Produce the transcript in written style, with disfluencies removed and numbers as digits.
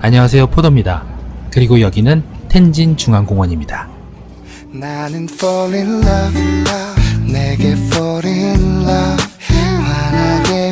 안녕하세요, 포도입니다. 그리고 여기는 텐진 중앙공원입니다. 나는 fall in love, 내게 fall in love, 환하게